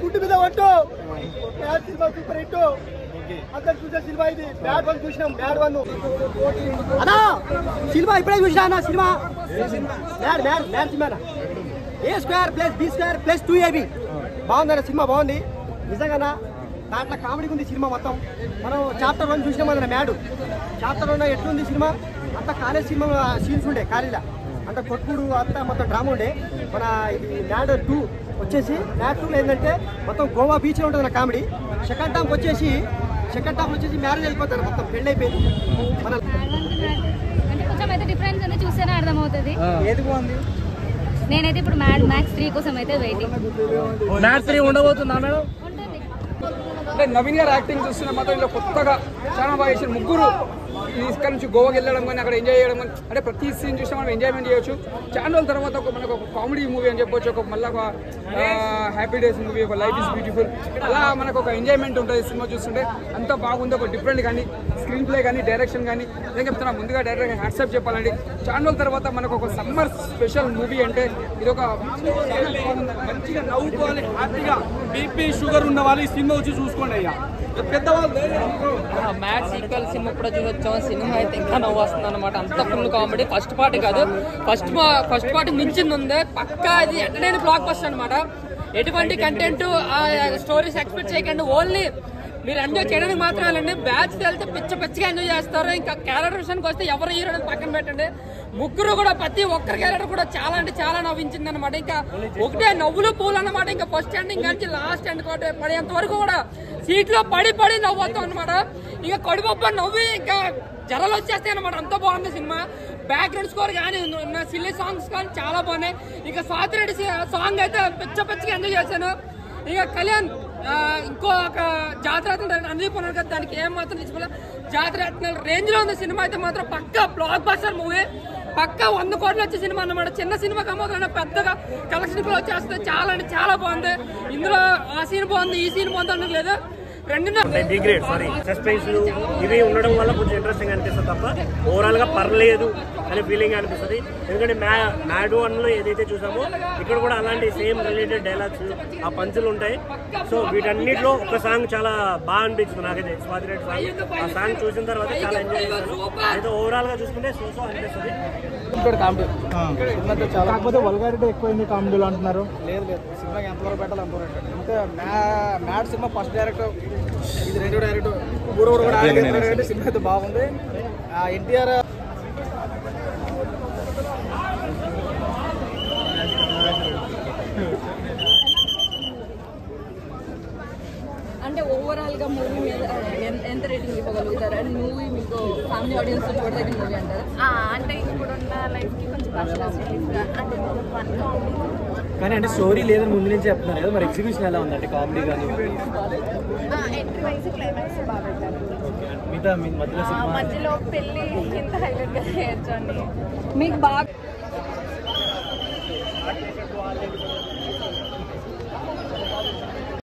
గుడ్డు మీద పట్టు సినిమా సూపర్ హిట్ అందరు చూసే సినిమా ఇది బ్యాడ్ వన్ చూసినాం బ్యాడ్ వన్ అన్నా సినిమా ఇప్పుడే చూసినా అన్న cinema mad mad mad cinema A2+B2+2AB బాగుందన్న సినిమా బాగుంది నిజంగా దాంట్లో కామెడీకి ఉంది సినిమా మొత్తం మనం చాప్టర్ 1 చూసినాం అన్న మ్యాడ్ చాప్టర్ 1 ఎట్లుంది సినిమా అంత కాలేజ్ సినిమా సీన్స్ ఉండే కాలేజీలో అంత కొట్టుడు అంతా మొత్తం డ్రామా ఉండే మన ఇది మ్యాడ్ 2 వచ్చేసి మ్యాడ్ 2లో ఏంటంటే మొత్తం గోవా బీచ్లో ఉంటుంది నా కామెడీ సెకండ్ హాఫ్ వచ్చేసి మ్యారేజ్ అయిపోతారు మొత్తం పెళ్ళి అయిపోయింది మన అంటే కొంచెం అయితే డిఫరెన్స్ అనేది చూస్తేనే అర్థమవుతుంది ఏది బాగుంది నేనైతే ఇప్పుడు మ్యాడ్ మ్యాక్స్ 3 కోసం అయితే వెయిటింగ్ మ్యాడ్ 3 ఉండబోతుందా మేడం అంటే నవీన్ గారు యాక్టింగ్ చూస్తున్న మాత్రం ఇలా కొత్తగా చాలా బాగా చేసిన ముగ్గురు ఇక్కడ నుంచి గోవాకి వెళ్ళడం కానీ అక్కడ ఎంజాయ్ చేయడం కానీ అంటే ప్రతి సీన్ చూసినా మనం ఎంజాయ్మెంట్ చేయొచ్చు చాలా రోజుల తర్వాత మనకు ఒక కామెడీ మూవీ అని చెప్పొచ్చు ఒక మళ్ళీ ఒక హ్యాపీ డేస్ మూవీ ఒక లైఫ్ ఇస్ బ్యూటిఫుల్ అలా మనకు ఒక ఎంజాయ్మెంట్ ఉంటుంది సినిమా చూస్తుంటే అంత బాగుంది ఒక డిఫరెంట్ కానీ స్క్రీన్ ప్లే కానీ డైరెక్షన్ కానీ నేను చెప్తున్నా ముందుగా డైరెక్టర్ హ్యాట్సాప్ చెప్పాలండి చాలా రోజుల తర్వాత మనకు ఒక సమ్మర్ స్పెషల్ మూవీ అంటే ఇది ఒక మంచిగా నవ్వుకోవాలి హ్యాపీగా బీపీ షుగర్ ఉన్న వాళ్ళు ఈ సినిమా వచ్చి చూసుకోండి అయ్యా మ్యాడ్ సీక్వెల్ సినిమా కూడా చూసొచ్చాం సినిమా అయితే ఇంకా నవ్వు వస్తుంది అనమాట అంత ఫుల్ కామెడీ ఫస్ట్ పార్ట్ కాదు ఫస్ట్ పార్ట్ మించింది ఉంది పక్కా ఇది ఎంటర్టైన్ బ్లాక్ బస్టర్ అనమాట ఎటువంటి కంటెంట్ స్టోరీస్ ఎక్స్పెక్ట్ చేయకండి ఓన్లీ మీరు ఎంజాయ్ చేయడానికి మాత్రమే వెళ్ళండి బ్యాచ్ వెళ్తే పిచ్చిగా ఎంజాయ్ చేస్తారు ఇంకా క్యారెక్టర్ విషయానికి వస్తే ఎవరు హీరో పక్కన పెట్టండి ముగ్గురు కూడా ప్రతి ఒక్కరి క్యారెక్టర్ కూడా చాలా అంటే చాలా నవ్వించింది అనమాట ఇంకా ఒకటే నవ్వులు పూలు అన్నమాట ఇంకా ఫస్ట్ ఎండింగ్ నుంచి లాస్ట్ ఎండ్ పడేంత వరకు కూడా సీట్లో పడి నవ్వుతాం అనమాట ఇంకా కడుపొప్ప నవ్వి ఇంకా జరలు వచ్చేస్తాయి అనమాట అంత బాగుంది సినిమా బ్యాక్గ్రౌండ్ స్కోర్ కానీ సిల్లీ సాంగ్స్ కానీ చాలా బాగున్నాయి ఇంకా స్వాతిరెడ్డి సాంగ్ అయితే పిచ్చిగా ఎంజాయ్ చేశాను ఇక కళ్యాణ్ ఇంకో ఒక జాతర అనుదీప్ ఉన్నారు కదా దానికి ఏం మాత్రం తీసుకోలే జాతర రేంజ్ లో ఉంది సినిమా అయితే మాత్రం పక్కా బ్లాక్ బస్టర్ మూవీ పక్కా 100 కోట్లు వచ్చే సినిమా అన్నమాట చిన్న సినిమా కమ్మోదన్న పెద్దగా కలెక్షన్ కూడా వచ్చేస్తే చాలా అంటే చాలా బాగుంది ఇందులో ఆ సీన్ బాగుంది ఈ సీన్ బాగుంది అనలేదు లేదా సస్పెన్స్ ఇవి ఉండడం వల్ల కొంచెం ఇంట్రెస్టింగ్ అనిపిస్తుంది తప్ప ఓవరాల్ గా పర్లేదు అనే ఫీలింగ్ అనిపిస్తుంది ఎందుకంటే మ్యాడ్ 1లో ఏదైతే చూసామో ఇక్కడ కూడా అలాంటి సేమ్ రిలేటెడ్ డైలాగ్స్ ఆ పంచులు ఉంటాయి సో వీటన్నిటిలో ఒక సాంగ్ చాలా బాగా అనిపించింది నాకైతే స్వాతిరెడ్డి సాంగ్ ఆ సాంగ్ చూసిన తర్వాత చాలా ఎంజాయ్ చేశాను అయితే ఓవరాల్ గా చూసుకుంటే సో అనిపిస్తుంది కాకపోతే వల్గారిటీ ఎక్కువైంది కామెడీలో అంటున్నారు లేదు సినిమాకి ఎంతవరకు పెట్టాలి అంతవరకు అంటే మ్యాడ్ సినిమా ఫస్ట్ డైరెక్టర్ ఇది రెండో డైరెక్టర్ మూడో కూడా సినిమా అయితే బాగుంది ఎన్టీఆర్ అంటే ఓవరాల్ గా మూవీ మీద ఎంత రేటింగ్ ఇవ్వగలుగుతారు అండ్ మూవీ మీకు ఫ్యామిలీ ఆడియన్స్ చూడదగిన మూవీ అంటారు అంటే ఇప్పుడున్న లైఫ్ కి కొంచెం కానీ అంటే స్టోరీ లేదని ముందు నుంచి చెప్తున్నారు కదా మరి ఎగ్జిబిషన్ ఎలా ఉందంటే కామెడీ కానీ ఎంట్రీ వైజ్ క్లైమాక్స్ బాగా పెట్టారు మిగతా మధ్యలో మధ్యలో పెళ్లి ఎంత హైలైట్ గా చేయొచ్చు అండి మీకు బాగా